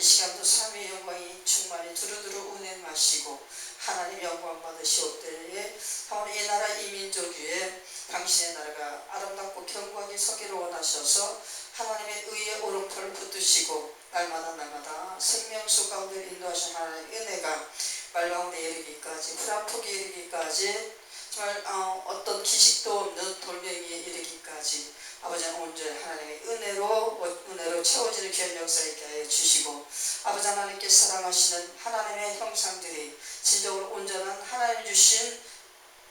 시간도 삼위의 영광이 충만히 두루두루 운행하시고 하나님 영광 받으시옵 때에 하나님 이 나라 이 민족 위에 당신의 나라가 아름답고 견고하게 서기를 원하셔서 하나님의 의의 오른팔을 붙드시고 날마다 생명수 가운데 인도하신 하나님의 은혜가 말가운데 이르기까지 불안폭에 이르기까지 정말 어떤 기식도 없는 돌멩이에 이르기까지 아버지는 온전히 하나님의 은혜로 채워지는 귀한 역사 있게 하여 주시고 아버지 하나님께 사랑하시는 하나님의 형상들이 진정으로 온전한 하나님 주신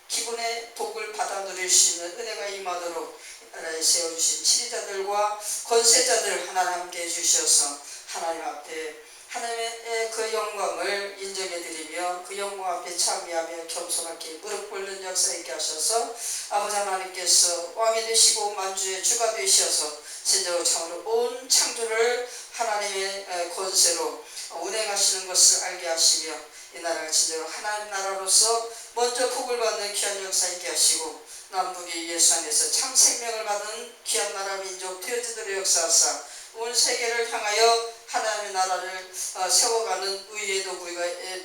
기분의 복을 받아 누릴 수 있는 은혜가 임하도록 나라에 세워주신 지리자들과 권세자들 하나님 함께 해주셔서 하나님 앞에 하나님의 그 영광을 인정해드리며 그 영광 앞에 참여하며 겸손하게 무릎 꿇는 역사 있게 하셔서 아버지 하나님께서 왕이 되시고 만주의 주가 되셔서 진정으로 참으로 온 창조를 하나님의 권세로 운행하시는 것을 알게 하시며 이 나라가 진정으로 하나님 나라로서 먼저 복을 받는 귀한 역사 있게 하시고 남북이 예수 안에서 참 생명을 받은 귀한 나라 민족 되어지도록 역사하사 온 세계를 향하여 하나님의 나라를 세워가는 의의 도구가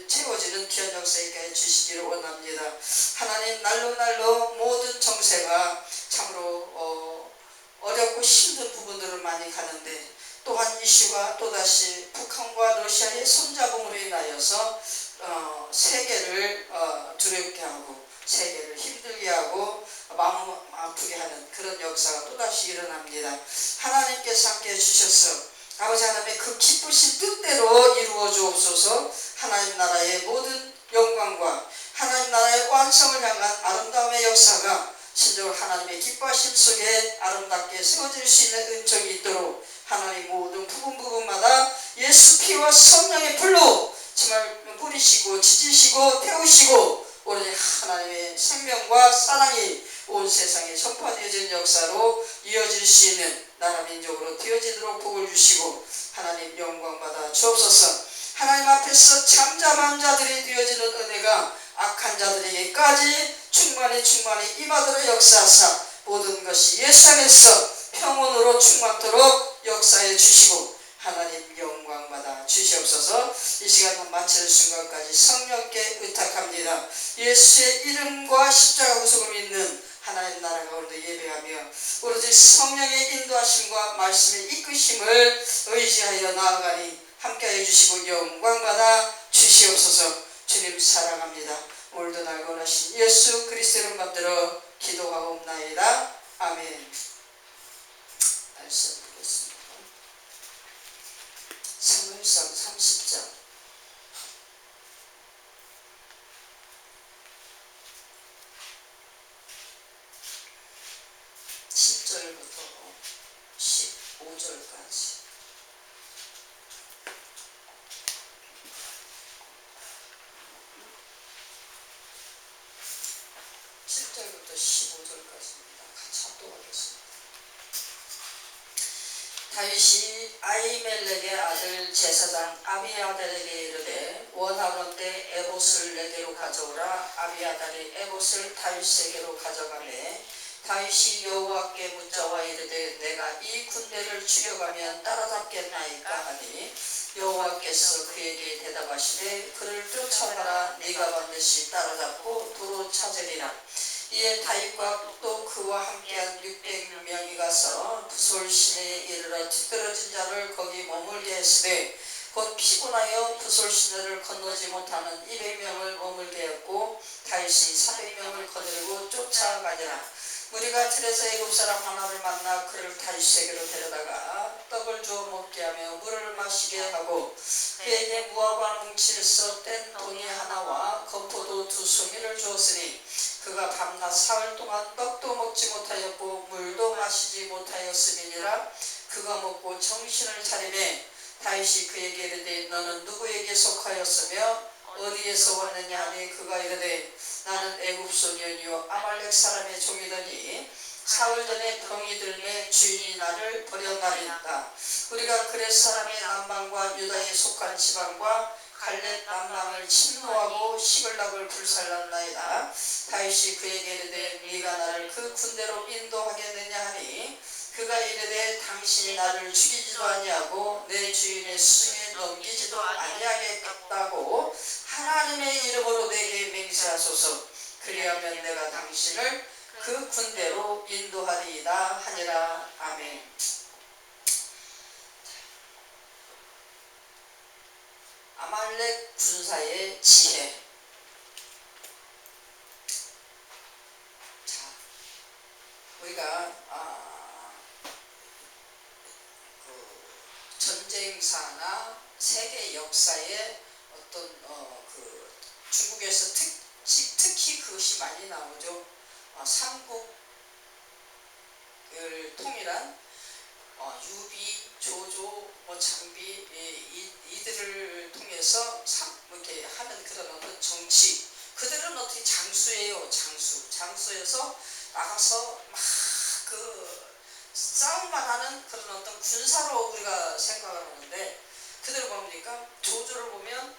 채워지는 귀한 역사 있게 해주시기를 원합니다. 하나님 날로 모든 정세가 참으로 어렵고 힘든 부분들을 많이 가는데 또한 이슈가 또다시 북한과 러시아의 손잡음으로 인하여서 세계를 두렵게 하고 세계를 힘들게 하고 마음 아프게 하는 그런 역사가 또다시 일어납니다. 하나님께서 함께 해주셔서 아버지 하나님의 그 기쁘신 뜻대로 이루어 주옵소서. 하나님 나라의 모든 영광과 하나님 나라의 완성을 향한 아름다움의 역사가 진정으로 하나님의 기뻐하심 속에 아름답게 세워질 수 있는 은총이 있도록 하나님 모든 부분마다 예수 피와 성령의 불로 정말 뿌리시고 지지시고 태우시고 오로지 하나님의 생명과 사랑이 온 세상에 전파되어지는 역사로 이어질 수 있는 나라 민족으로 되어지도록 복을 주시고 하나님 영광 받아 주옵소서. 하나님 앞에서 잠잠한 자들이 되어지는 은혜가 악한 자들에게까지 충만히 임하도록 역사하사 모든 것이 예수 안에서 평온으로 충만토록 역사해 주시고 하나님 영광 받아 주시옵소서. 이 시간 마칠 순간까지 성령께 의탁합니다. 예수의 이름과 십자가 구속을 믿는 하나님 나라 가운데 예배하며 오로지 성령의 인도하심과 말씀의 이끄심을 의지하여 나아가니 함께해 주시고 영광 받아 주시옵소서. 주님 사랑합니다. 오늘도 날 원하신 예수 그리스도 이름 받들어 기도하옵나이다. 아멘. 말씀 드리겠습니다. 사무엘상 30장 10절부터 15절까지 같이 합독하겠습니다. 다윗이 아히멜렉의 아들 제사장 아비아달에게 이르되 원하건대 에봇을 내게로 가져오라. 아비아달이 에봇을 다윗에게로 가져가매 다윗이 여호와께 묻자와 이르되 내가 이 군대를 추격하면 따라잡겠나이까 하니 여호와께서 그에게 대답하시되 그를 쫓아가라. 네가 반드시 따라잡고 도로 찾으리라. 이에 다윗과 또 그와 함께한 600명이 가서 부솔 시내에 이르러 뒤떨어진 자를 거기 머물게 했으되 곧 피곤하여 부솔 시내를 건너지 못하는 200명을 머물게 했고 다윗이 400명을 거느리고 쫓아가니라. 무리가 들에서 애굽 사람 하나를 만나 그를 다윗에게로 데려다가 떡을 주어 먹게 하며 물을 마시게 하고 그에게 무화과 뭉치에서 뗀 동이 하나와 건포도 2송이를 주었으니 그가 밤낮 사흘 동안 떡도 먹지 못하였고 물도 마시지 못하였음이니라. 그가 먹고 정신을 차리매 다윗이 그에게 이르되 너는 누구에게 속하였으며 어디에서 왔느냐 하니 그가 이르되 나는 애굽 소년이요 아말렉 사람의 종이더니 사흘 전에 병이 들매 주인이 나를 버렸나이다. 우리가 그렛 사람의 남방과 유다에 속한 지방과 갈렙 남방을 침노하고 시글락을 불살랐나이다. 다윗이 그에게 이르되 네가 나를 그 군대로 인도하겠느냐 하니 그가 이르되 당신이 나를 죽이지도 아니하고 내 주인의 수중에 넘기지도 아니하겠다고 하나님의 이름으로 내게 맹세하소서. 그리하면 내가 당신을 그 군대로 인도하리이다 하니라. 아멘. 아말렉 군사의 지혜. 자, 우리가 전쟁사나 세계 역사에 어떤 중국에서 특히 그것이 많이 나오죠. 삼국을 통일한 유비, 조조, 장비 이들을 통해서 이렇게 하는 그런 어떤 정치. 그들은 어떻게 장수예요. 장수에서 나가서 막 싸움만 하는 그런 어떤 군사로 우리가 생각을 하는데, 그들을 보니까 조조를 보면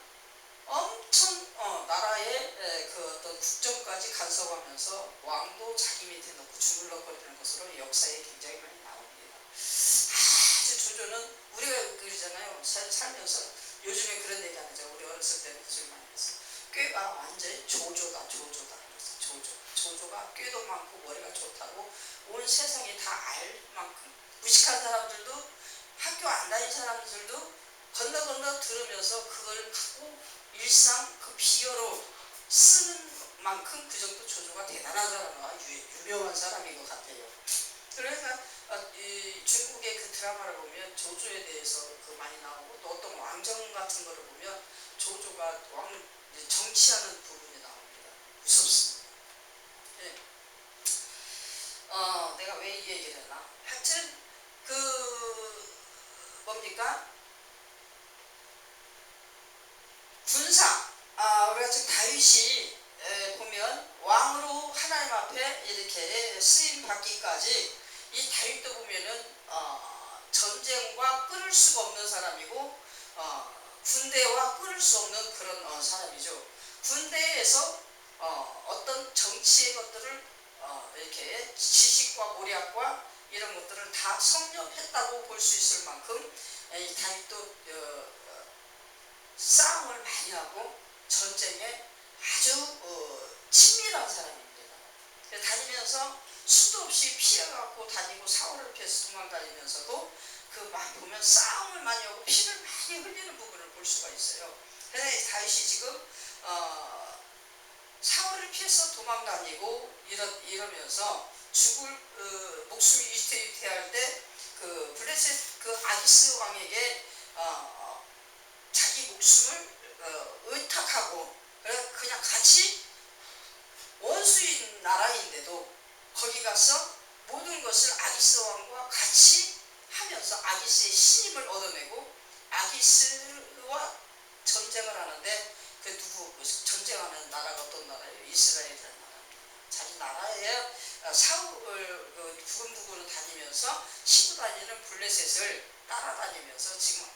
엄청 나라의 그 어떤 국정까지 간섭하면서 왕도 자기 밑에 놓고 주물럭거리는 것으로 역사에 굉장히 많이 나옵니다. 아주 조조는 우리가 그러잖아요. 살면서 요즘에 그런 얘기 안 하죠. 우리 어렸을 때는 그 소리 많이 했어. 꾀가 완전히 조조다. 조조가 꾀도 많고 머리가 좋다고 온 세상이 다 알 만큼, 무식한 사람들도, 학교 안 다닌 사람들도 건너 들으면서 그걸 갖고 일상 그 비어로 쓰는 만큼 그 정도 조조가 대단한 사람과 유명한 사람인 것 같아요. 그래서 중국의 그 드라마를 보면 조조에 대해서 그 많이 나오고, 또 어떤 왕정 같은 거를 보면 조조가 정치하는 부분이 나옵니다. 무섭습니다. 네. 내가 왜 이 얘기를 했나? 하여튼 뭡니까? 군사. 우리가 지금 다윗이 보면 왕으로 하나님 앞에 이렇게 쓰임 받기까지, 이 다윗도 보면은 전쟁과 끊을 수가 없는 사람이고, 군대와 끊을 수 없는 그런 사람이죠. 군대에서 어떤 정치의 것들을 이렇게 지식과 모략과 이런 것들을 다 섭렵했다고 볼 수 있을 만큼 이 다윗도 싸움을 많이 하고 전쟁에 아주 친밀한 사람입니다. 다니면서 수도 없이 피해갖고 다니고, 사울을 피해서 도망다니면서도 보면 싸움을 많이 하고 피를 많이 흘리는 부분을 볼 수가 있어요. 그래서 다윗이 지금 사울을 피해서 도망다니고 이러면서 죽을 목숨이 위태위태할 때 블레셋 아기스 왕에게 자기 목숨을 의탁하고, 그냥 같이 원수인 나라인데도 거기 가서 모든 것을 아기스 왕과 같이 하면서 아기스의 신임을 얻어내고, 아기스와 전쟁을 하는데, 전쟁하는 나라가 어떤 나라예요? 이스라엘이라는 나라입니다. 자기 나라에 사울 부근부근을 다니면서 치고 다니는 블레셋을 따라다니면서 지금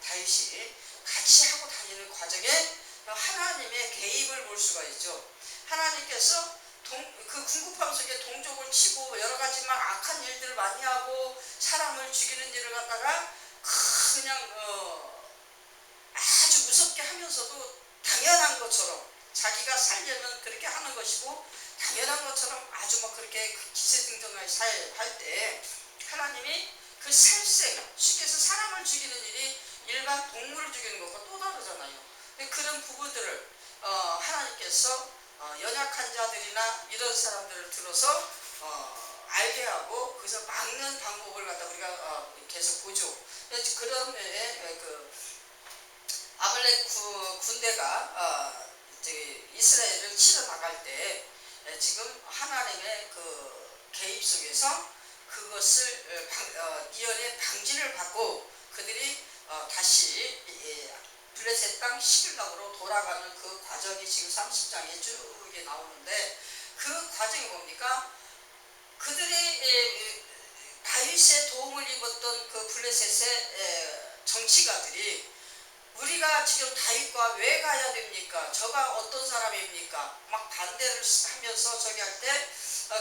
다윗이 같이 하고 다니는 과정에 하나님의 개입을 볼 수가 있죠. 하나님께서 그 궁극함 속에 동족을 치고 여러 가지 막 악한 일들을 많이 하고 사람을 죽이는 일을 갖다가 그냥 아주 무섭게 하면서도 당연한 것처럼, 자기가 살려면 그렇게 하는 것이고 당연한 것처럼 아주 막 그렇게 기세등등하게 할 때, 하나님이 그 살생, 쉽게 해서 사람을 죽이는 일이 일반 동물을 죽이는 것과 또 다르잖아요. 그런 부분들을 하나님께서 연약한 자들이나 이런 사람들을 들어서 알게 하고, 그래서 막는 방법을 갖다 우리가 계속 보죠. 그런 아말렉 군대가 이스라엘을 치러 나갈 때 지금 하나님의 개입 속에서 그것을 미연에 방지를 받고 그들이 다시 블레셋 땅 시글락으로 돌아가는 그 과정이 지금 30장에 쭉 나오는데, 그 과정이 뭡니까? 그들이 다윗의 도움을 입었던 그 블레셋의 정치가들이, 우리가 지금 다윗과 왜 가야 됩니까? 저가 어떤 사람입니까? 막 반대를 하면서 저기 할 때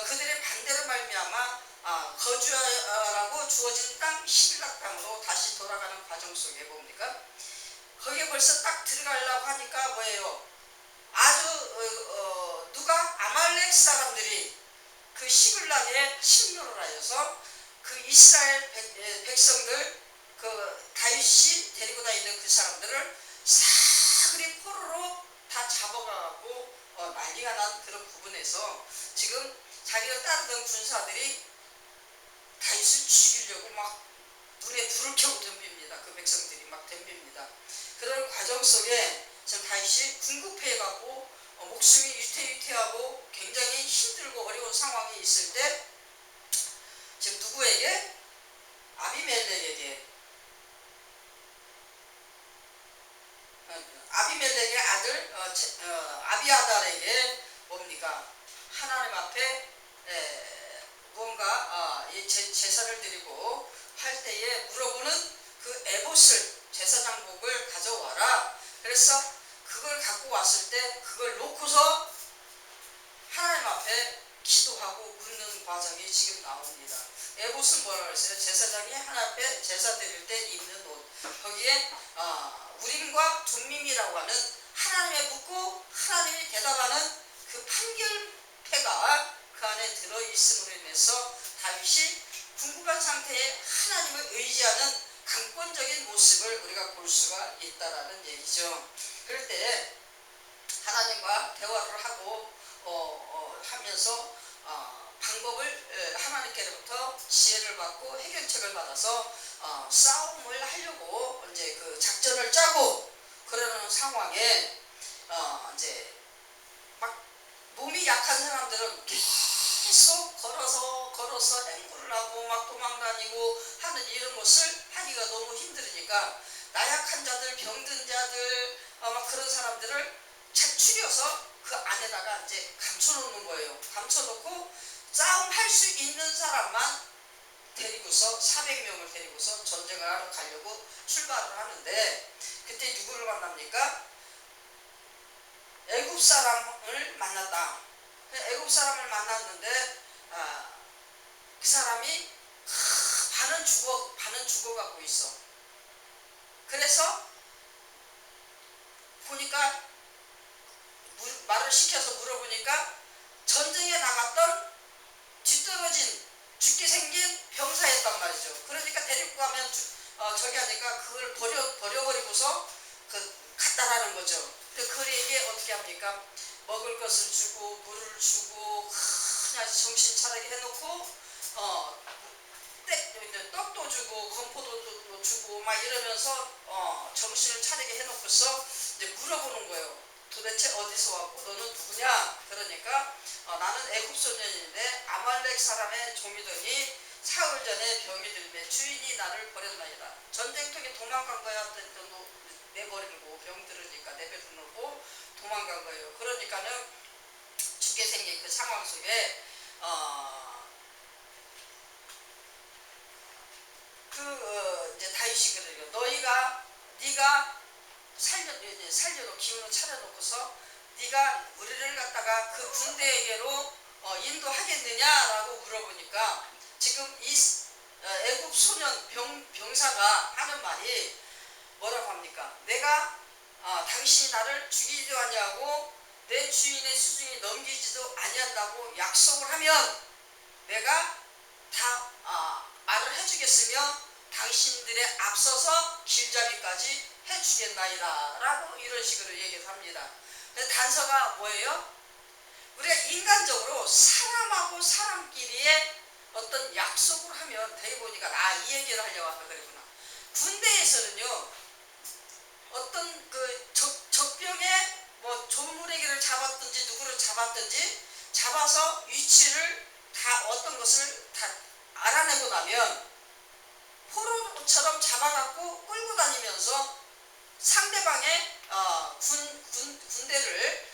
그들의 반대로 말미암아 거주하라고 주어진 땅 시빌락 땅으로 다시 돌아가는 과정 속에 뭡니까? 거기에 벌써 딱 들어가려고 하니까 뭐예요? 아주 누가 아말렉 사람들이 그 시글락에 침노를 하여서 그 이스라엘 백성들 그 다윗이 데리고 다니는 그 사람들을 사그리 포로로 다 잡아가고 난리가 난 그런 부분에서 지금 자기를 따르던 군사들이 다윗을 죽이려고 막 눈에 불을 켜고 덤빕니다. 그 백성들이 막 덤빕니다. 그런 과정 속에 지금 다윗이 궁극해갖고 목숨이 위태위태하고 굉장히 힘들고 어려운 상황에 있을 때 지금 누구에게? 아비멜렉에게 아비멜렉의 아들 아비아달에게 뭡니까? 하나님 앞에 무언가 제사를 드리고 할 때에 물어보는 그 에봇을 제사장복을 가져와라. 그래서 그걸 갖고 왔을 때 그걸 놓고서 하나님 앞에 기도하고 묻는 과정이 지금 나옵니다. 에봇은 뭐라고 했어요? 제사장이 하나님 앞에 제사 드릴 때 입는 옷. 거기에 우림과 둠밈이라고 하는 하나님에 묻고 하나님이 대답하는 그 판결패가 그 안에 들어있음으로 인해서 다윗이 궁극한 상태에 하나님을 의지하는 강권적인 모습을 우리가 볼 수가 있다라는 얘기죠. 그럴 때 하나님과 대화를 하고 하면서 방법을 하나님께로부터 지혜를 받고 해결책을 받아서 싸움을 하려고 이제 그 작전을 짜고 그러는 상황에 이제 막 몸이 약한 사람들은 계속 걸어서 행군을 하고 막 도망다니고 하는 이런 것을 하기가 너무 힘들으니까 나약한 자들, 병든 자들 막 그런 사람들을 추려서 그 안에다가 이제 감춰놓는 거예요. 감춰놓고 싸움할 수 있는 사람만 데리고서 400명을 데리고서 전쟁을 하러 가려고 출발을 하는데 그때 누구를 만납니까? 애굽 사람을 만났다. 애굽 사람을 만났는데 그 사람이 반은 죽어가고 있어. 그래서 보니까 말을 시켜서 물어보니까 전쟁에 나갔던 뒤떨어진 죽게 생긴 병사였단 말이죠. 그러니까 데리고 가면 저기 하니까 그걸 버려버리고서 갔다라는 거죠. 그에게 어떻게 합니까? 먹을 것을 주고 물을 주고 그냥 정신 차리게 해놓고 떡도 주고 건포도도 주고 막 이러면서 정신을 차리게 해놓고서 이제 물어보는 거예요. 도대체 어디서 왔고 너는 누구냐? 그러니까 나는 애굽 소년인데 아말렉 사람의 종이더니 사흘 전에 병이 들매 주인이 나를 버렸나이다. 전쟁통에 도망간 거야. 내버리고 병 들으니까 내버리고 도망간 거예요. 그러니까는 죽게 생긴 그 상황 속에 이제 다윗이 그래요. 네가 살려도 기운을 차려놓고서 네가 우리를 갖다가 그 군대에게로 인도하겠느냐라고 물어보니까 지금 이 애굽 소년 병사가 하는 말이 뭐라고 합니까? 내가 당신이 나를 죽이지도 아니하고 내 주인의 수중에 넘기지도 아니한다고 약속을 하면 내가 다 말을 해주겠으며 당신들의 앞서서 길잡이까지 해주겠나이다 라고 이런 식으로 얘기를 합니다. 단서가 뭐예요? 우리가 인간적으로 사람하고 사람끼리의 어떤 약속을 하면 되게 보니까 이 얘기를 하려고 아까 그랬구나. 군대에서는요 어떤 그 적병에 뭐 조무래기를 잡았든지 누구를 잡았든지 잡아서 위치를 다 어떤 것을 다 알아내고 나면 포로처럼 잡아갖고 끌고 다니면서 상대방의 군대를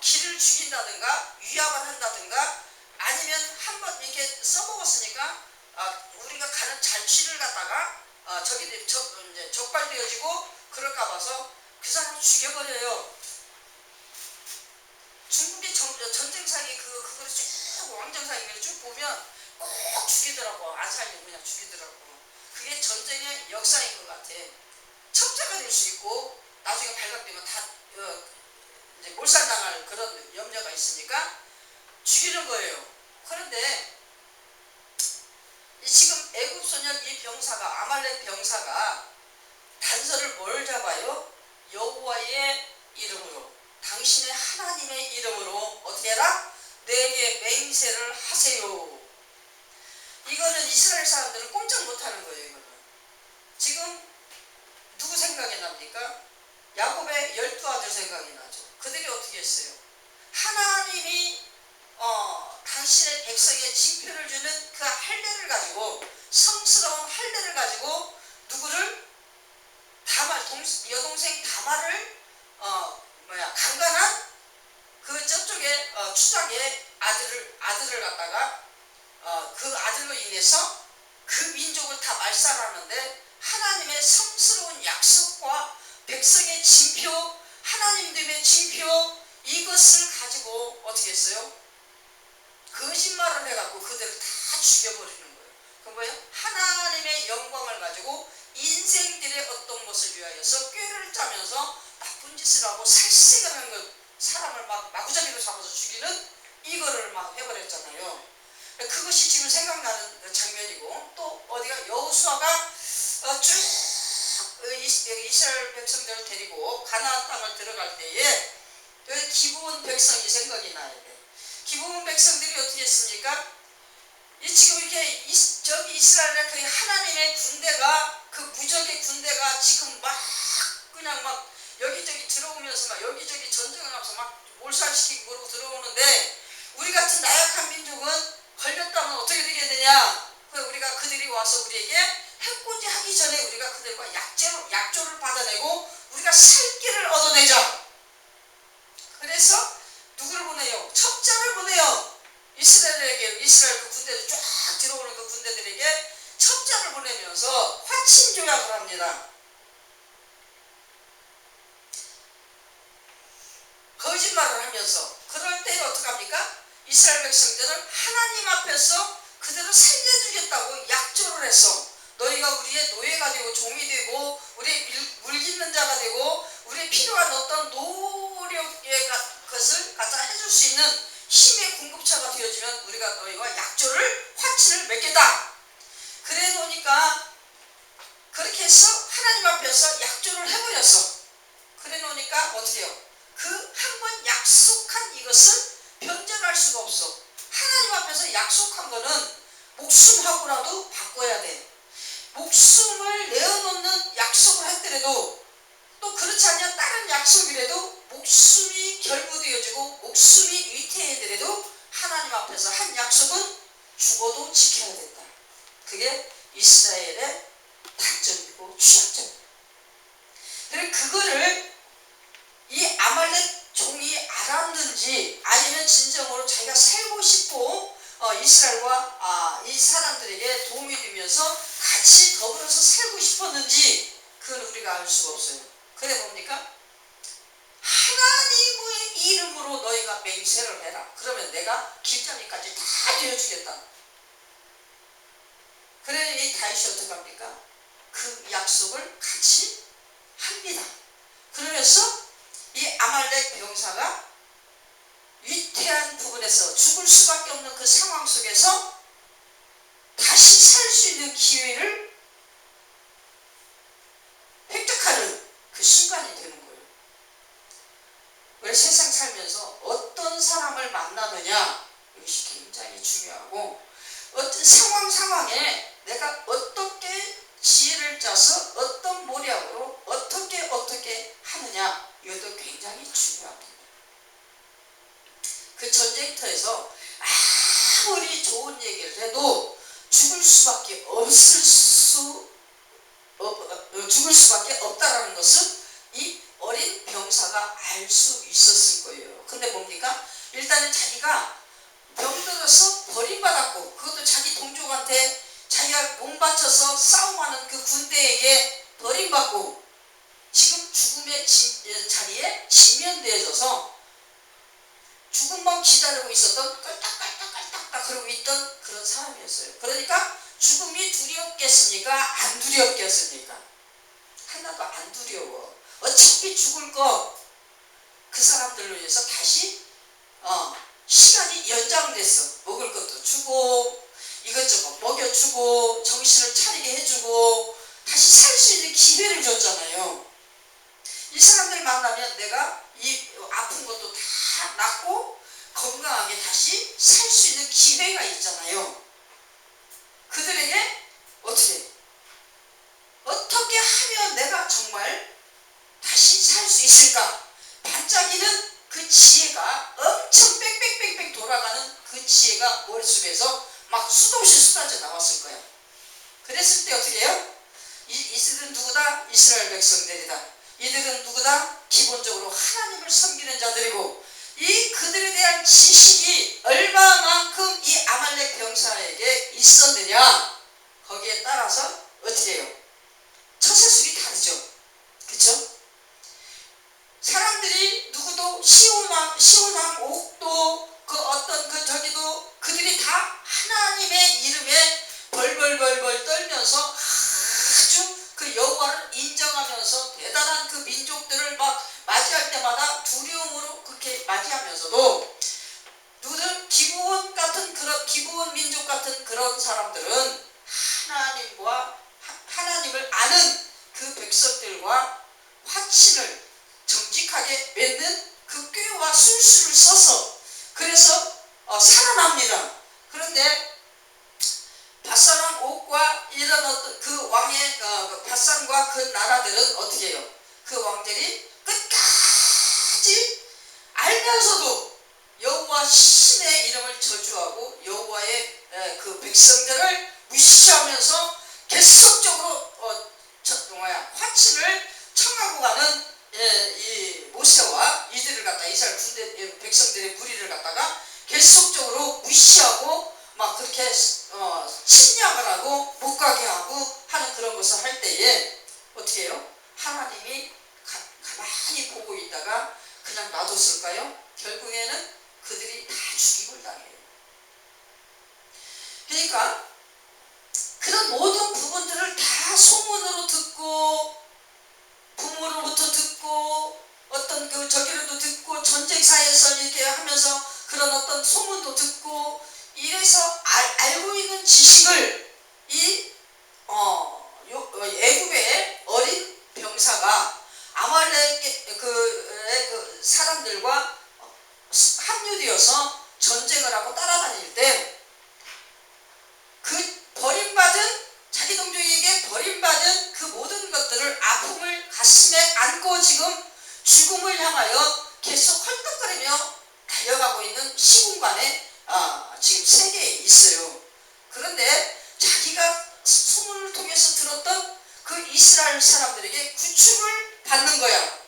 길을 죽인다든가 위압을 한다든가 아니면 한번 이렇게 써먹었으니까 우리가 가는 잔치를 갖다가 저기들이 이제 적발되어지고 그럴까 봐서 그 사람을 죽여버려요. 중국의 전쟁상이 그걸 쭉 왕정상을 쭉 보면 꼭 죽이더라고. 안 살리고 그냥 죽이더라고. 그게 전쟁의 역사인 것 같아. 첩자가 될 수 있고 나중에 발각되면 다 이제 몰살당할 그런 염려가 있으니까 죽이는 거예요. 그런데 지금 애굽 소년 이 병사가 아말렉 병사가 단서를 뭘 잡아요? 여호와의 이름으로, 당신의 하나님의 이름으로 어떻게 해라? 내게 맹세를 하세요. 이거는 이스라엘 사람들은 꼼짝 못하는 거예요. 이거는 지금 누구 생각이 납니까? 야곱의 12아들 생각이 나죠. 그들이 어떻게 했어요? 하나님이 당신의 백성에 징표를 주는 그 할례를 가지고, 성스러운 할례를 가지고 누구를? 여동생 다말을 강간한 그 저쪽에 추장의 아들을 갖다가 그 아들로 인해서 그 민족을 다 말살하는데, 하나님의 성스러운 약속과 백성의 징표, 하나님들의 징표, 이것을 가지고 어떻게 했어요? 거짓말을 해갖고 그들을 다 죽여버리는 거예요. 그건 뭐예요? 하나님의 영광을 가지고 인생들의 어떤 것을 위하여서 꾀를 짜면서 나쁜 짓을 하고 살색을 하는 것, 사람을 막 마구잡이로 잡아서 죽이는 이거를 막 해버렸잖아요. 그것이 지금 생각나는 장면이고, 또 어디가 여호수아가 쭉 이스라엘 백성들을 데리고 가나안 땅을 들어갈 때에 여기 기브온 백성이 생각이 나야 돼. 기브온 백성들이 어떻게 했습니까? 지금 이렇게 저기 이스라엘의 그 하나님의 군대가, 그 무적의 군대가 지금 막 그냥 막 여기저기 들어오면서 막 여기저기 전쟁을 하면서 막 몰살시키고 그러고 들어오는데, 우리 같은 나약한 민족은 걸렸다면 어떻게 되게 되냐? 우리가 그들이 와서 우리에게 해코지 하기 전에 우리가 그들과 약조를 받아내고 우리가 살 길을 얻어내자. 그래서 누구를 보내요? 첩자를 보내요. 이스라엘 그 군대들 쫙 들어오는 그 군대들에게 첩자를 보내면서 화친 조약을 합니다. 거짓말을 하면서. 그럴 때 어떡합니까? 이스라엘 백성들은 하나님 앞에서 그들을 살려주겠다고 약조를 했어. 너희가 우리의 노예가 되고 종이 되고 우리의 물깃는 자가 되고 우리의 필요한 어떤 노력의 것을 갖다 해줄 수 있는 힘의 공급처가 되어주면 우리가 너희와 약조를, 화친을 맺겠다. 그래 놓으니까 그렇게 해서 하나님 앞에서 약조를 해버렸어. 그래 놓으니까 어떻게 해요? 그 한 번 약속한 이것을 변절할 수가 없어. 하나님 앞에서 약속한 거는 목숨하고라도 바꿔야 돼. 목숨을 내어놓는 약속을 했더라도, 또 그렇지 않냐 다른 약속이라도 목숨이 결부되어지고 목숨이 위태해더라도 하나님 앞에서 한 약속은 죽어도 지켜야 된다. 그게 이스라엘의 단점이고 취약점. 그래 그거를 이 아말렉 종이 알았는지, 아니면 진정으로 자기가 살고 싶고 이스라엘과 이 사람들에게 도움이 되면서 같이 더불어서 살고 싶었는지, 그건 우리가 알 수가 없어요. 그래 뭡니까? 하나님의 이름으로 너희가 맹세를 해라. 그러면 내가 길잡이까지 다 되어주겠다. 그래 이 다윗이 어떡합니까? 그 약속을 같이 합니다. 그러면서 이 아말렉 병사가 위태한 부분에서 죽을 수밖에 없는 그 상황 속에서 다시 살 수 있는 기회를 획득하는 그 순간이 되는 거예요. 우리 세상 살면서 어떤 사람을 만나느냐, 이것이 굉장히 중요하고, 어떤 상황에 내가 어떻게 지혜를 짜서 어떤 모략으로 어떻게 하느냐, 이것도 굉장히 중요합니다. 그 전쟁터에서 아무리 좋은 얘기를 해도 죽을 수밖에 없다라는 것은 이 어린 병사가 알 수 있었을 거예요. 근데 뭡니까? 일단은 자기가 병들어서 버림받았고, 그것도 자기 동족한테 자기가 몸 바쳐서 싸움하는 그 군대에게 버림받고, 지금 죽음의 자리에 직면되어져서 죽음만 기다리고 있었던, 깔딱깔딱깔딱 그러고 있던 그런 사람이었어요. 사람이었어요. 그러니까 죽음이 두렵겠습니까? 안 두렵겠습니까? 하나도 안 두려워. 어차피 죽을 거 그 사람들로 인해서 다시 시간이 연장됐어. 먹을 것도 주고 이것저것 먹여주고 정신을 차리게 해주고 다시 살 수 있는 기회를 줬잖아요. 이 사람들 만나면 내가 이 아픈 것도 다 낫고 건강하게 다시 살 수 있는 기회가 있잖아요. 그들에게 어떻게 하면 내가 정말 다시 살 수 있을까? 반짝이는 그 지혜가 엄청 빽빽빽빽 돌아가는 그 지혜가 머릿속에서 막 수도 없이 쏟아져 나왔을 거야. 그랬을 때 어떻게 해요? 이들은 누구다? 이스라엘 백성들이다. 이들은 누구다? 기본적으로 하나님을 섬기는 자들이고 이 그들에 대한 지식이 얼마만큼 이 아말렉 병사에게 있었느냐 거기에 따라서 어떻게 해요? 처세술이 다르죠. 그쵸? 사람들이 누구도 시온왕 옥도 그 어떤 그 저기도 그들이 다 하나님의 이름에 벌벌벌벌 떨면서 아주 그 여호와를 인정하면서 대단한 그 민족들을 막 맞이할 때마다 두려움으로 그렇게 맞이하면서도 누구든 기브온 민족 같은 그런 사람들은 하나님을 아는 그 백성들과 화친을 정직하게 맺는 그 꾀와 술수를 써서 그래서 살아납니다. 그런데 바산왕 옥과 이런 어떤 그 왕의 바산과 그 나라들은 어떻게 해요? 그 왕들이 끝까지 알면서도 여호와 신의 이름을 저주하고 여호와의 그 백성들을 무시하면서 계속적으로 화친을 청하고 가는 이 모세와 이들을 갖다 이스라엘 군대 백성들의 무리를 갖다가 계속적으로 무시하고 막 그렇게 침략을 하고 못 가게 하고 하는 그런 것을 할 때에 어떻게 해요? 하나님이 가만히 보고 있다가 그냥 놔뒀을까요? 결국에는 그들이 다 죽임을 당해요. 그러니까 그런 모든 부분들을 다 소문으로 듣고 부모로부터 듣고 어떤 그 저기로도 듣고 전쟁사에서 이렇게 하면서 그런 어떤 소문도 듣고 이래서 알고 있는 지식을 이 애굽의 어린 병사가 아말렉 그 사람들과 합류되어서 전쟁을 하고 따라다닐 때 그 자기 동족에게 버림받은 그 모든 것들을 아픔을 가슴에 안고 지금 죽음을 향하여 계속 헐떡거리며 달려가고 있는 시군관에 지금 세계에 있어요. 그런데 자기가 소문을 통해서 들었던 그 이스라엘 사람들에게 구축을 받는 거야.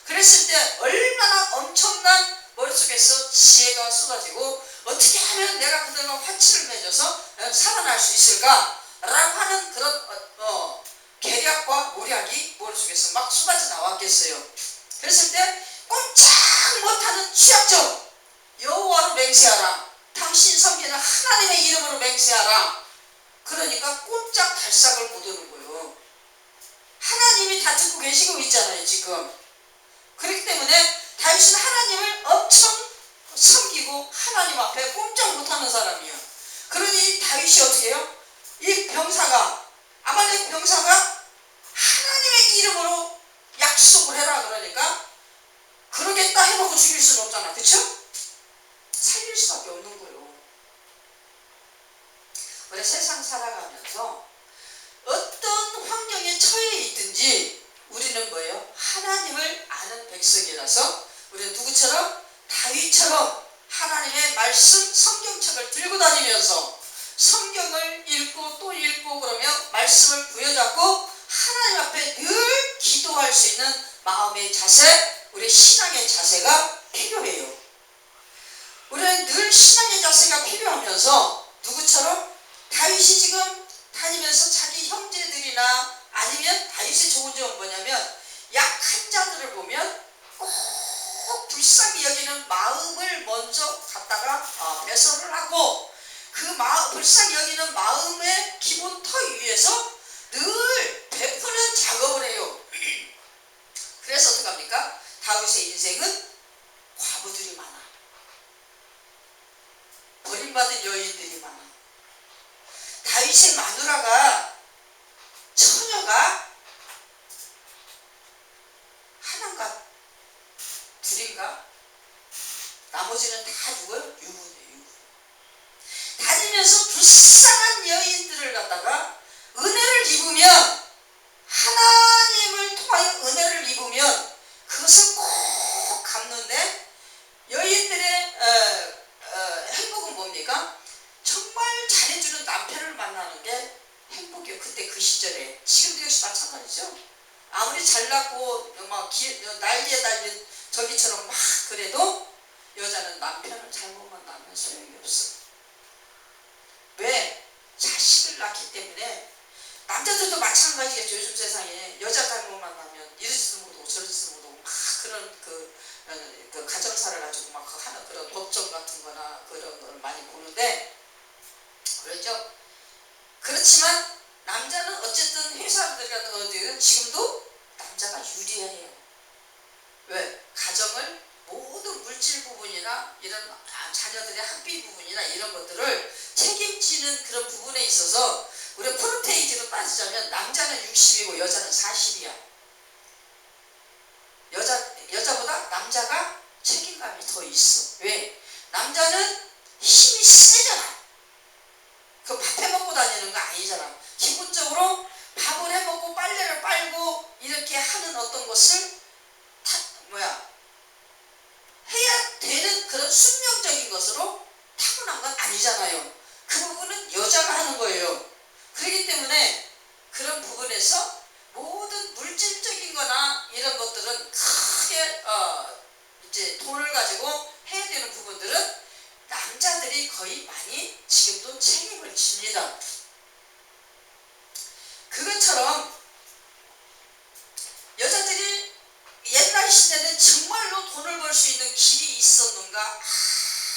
그랬을 때 얼마나 엄청난 머릿속에서 지혜가 쏟아지고 어떻게 하면 내가 그들과 화친을 맺어서 살아날 수 있을까? 라고 하는 그런 계략과 모략이 머릿속에서 막 쏟아져 나왔겠어요. 그랬을 때 꼼짝 못하는 취약점 여호와로 맹세하라. 당신 섬기는 하나님의 이름으로 맹세하라. 그러니까 꼼짝 달싹을 못하는 거예요. 하나님이 다 듣고 계시고 있잖아요 지금. 그렇기 때문에 다윗은 하나님을 엄청 섬기고 하나님 앞에 꼼짝 못하는 사람이야. 그러니 다윗이 어떻게 해요? 이 병사가 아말렉 병사가 하나님의 이름으로 약속을 해라 그러니까 그러겠다 해놓고 죽일 수는 없잖아. 그쵸? 살릴 수밖에 없는 거예요. 우리 세상 살아가면서 어떤 환경에 처해 있든지 우리는 뭐예요? 하나님을 아는 백성이라서 우리 누구처럼? 다윗처럼 하나님의 말씀 성경책을 들고 다니면서 성경을 읽고 또 읽고 그러며 말씀을 부여잡고 하나님 앞에 늘 기도할 수 있는 마음의 자세, 우리 신앙의 자세가 필요해요. 우리는 늘 신앙의 자세가 필요하면서 누구처럼? 다윗이 지금 다니면서 자기 형제들이나 아니면 다윗의 좋은 점은 뭐냐면 약한 자들을 보면 꼭 불쌍히 여기는 마음을 먼저 갖다가 배설을 하고 불쌍히 여기는 마음의 기본 터 위에서 늘 베푸는 작업을 해요. 그래서 어떡합니까? 다윗의 인생은 과부들이 많아. 버림받은 여인들이 많아. 다윗의 마누라가, 처녀가 하나인가 둘인가? 나머지는 다 누구예요? 유부녀예요. 다니면서 불쌍한 여인들을 갖다가 은혜를 입으면, 하나님을 통하여 은혜를 입으면 그것을 꼭 갚는데, 여인들의 행복은 뭡니까? 정말 잘해주는 남편을 만나는 게 행복이에요. 그때 그 시절에. 지금도 역시 마찬가지죠. 아무리 잘났고 막 난리에 달린 저기처럼 막 그래도 여자는 남편을 잘못 만나면 소용이 없어. 왜? 자식을 낳기 때문에. 남자들도 마찬가지겠죠. 요즘 세상에 여자 잘못 만나면 이러지도 못하고 저러지도 못하고 막 그런 그 가정사를 가지고 막 하는 그런 법정 같은 거나 그런 걸 많이 보는데, 그렇죠. 그렇지만 남자는 어쨌든 회사들 같은 어디는 지금도 남자가 유리해요. 왜? 가정을 모든 물질 부분이나 이런 자녀들의 학비 부분이나 이런 것들을 책임지는 그런 부분에 있어서, 우리 프로테이지로 따지자면 남자는 60이고 여자는 40이야. 여자보다 남자가 책임감이 더 있어. 왜? 남자는 힘이 세잖아. 그 밥 해먹고 다니는 거 아니잖아. 기본적으로 밥을 해먹고 빨래를 빨고 이렇게 하는 어떤 것을 해야 되는 그런 숙명적인 것으로 타고난 건 아니잖아요. 그 부분은 여자가 하는 거예요. 그렇기 때문에 그런 부분에서 모든 물질적인 거나 이런 것들은 크게 이제 돈을 가지고 해야 되는 부분들은 남자들이 거의 많이 지금도 책임을 집니다. 그것처럼 여자들이 옛날 시대는 정말로 돈을 벌 수 있는 길이 있었는가?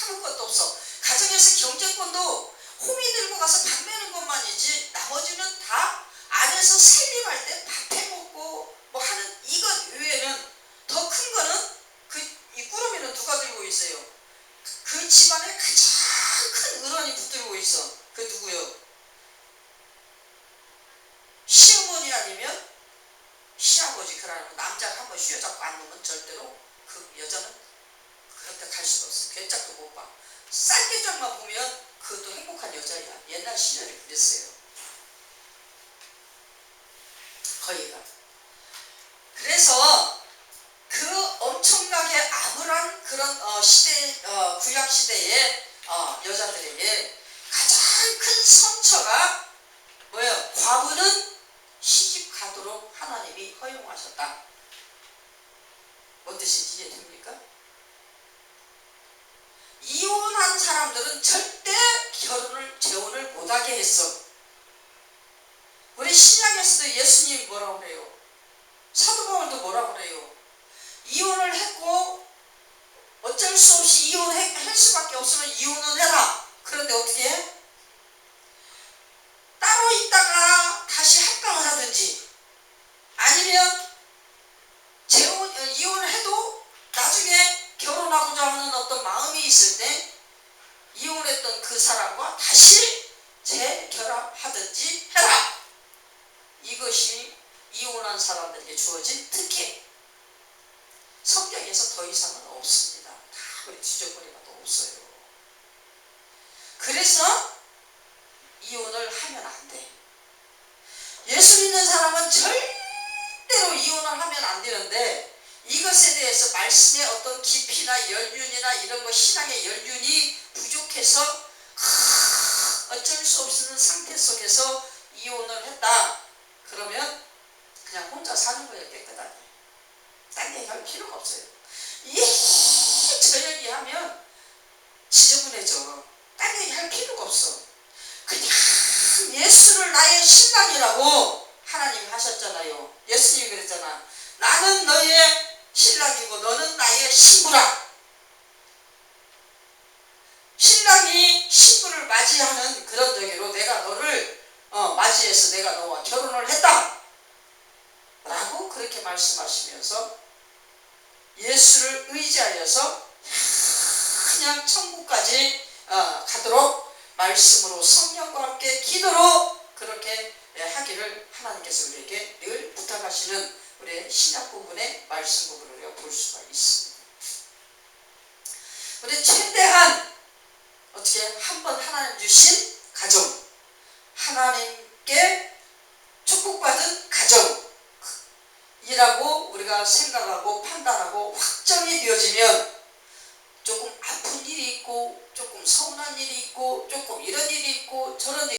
아무것도 없어. 가정에서 경제권도 호미 들고 가서 밥 매는 것만이지 나머지는 다 안에서 살림할 때 밥 해먹고 뭐 하는 이것 외에는 더 큰 거는 이 꾸러미는 누가 들고 있어요? 그 집안에 가장 큰 은원이 붙들고 있어. 그 누구요? 시어머니 아니면 시아버지. 그러고 남자가 한번 휘어잡고 안 놓으면 절대로 그 여자는 그렇게 갈 수가 없어. 괴짝도 못 봐. 쌀개장만 보면 그것도 행복한 여자야. 옛날 시절에 그랬어요. 거의가. 그래서 그 엄청나게 암울한 그런 구약 시대의 여자들에게 가장 큰 상처가 뭐예요? 과부는 시집 가도록 하나님이 허용하셨다. 뭔 뜻인지 이해됩니까? 이혼한 사람들은 절대 재혼을 못하게 했어. 우리 신약에서도 예수님이 뭐라고 그래요? 사도 바울도 뭐라고 그래요? 이혼을 했고 어쩔 수 없이 이혼할 수밖에 없으면 이혼은 해라. 그런데 어떻게 해? 따로 있다가 다시 합방을 하든지, 아니면 이혼을 해도 나중에 결혼하고자 하는 어떤 마음이 있을 때 이혼했던 그 사람과 다시 재결합하든지 해라. 이것이 이혼한 사람들에게 주어진 특혜. 성경에서 더 이상은 없습니다. 다 우리 뒤져보니까도 없어요. 그래서 이혼을 하면 안 돼. 예수 믿는 사람은 절대로 이혼을 하면 안 되는데, 이것에 대해서 말씀의 어떤 깊이나 연륜이나 이런 거, 신앙의 연륜이 부족해서 어쩔 수 없는 상태 속에서 이혼을 했다. 그러면 그냥 혼자 사는 거예요. 깨끗하게. 딴 얘기 할 필요가 없어요. 저 얘기하면 지저분해져. 딴 얘기 할 필요가 없어. 그냥 예수를 나의 신랑이라고 하나님이 하셨잖아요. 예수님이 그랬잖아. 나는 너의 신랑이고 너는 나의 신부라. 신랑이 신부를 맞이하는 그렇게 말씀하시면서 예수를 의지하여서 그냥 천국까지 가도록 말씀으로 성령과 함께 기도로 그렇게 하기를 하나님께서 우리에게 늘 부탁하시는 우리의 신약 부분의 말씀 부분을 우리가 볼 수가 있습니다. 우리 최대한 어떻게 한번 하나님 주신 가정, 하나님께 축복받은 가정이라고 우리가 생각하고 판단하고 확정이 되어지면 조금 아픈 일이 있고 조금 서운한 일이 있고 조금 이런 일이 있고 저런 일이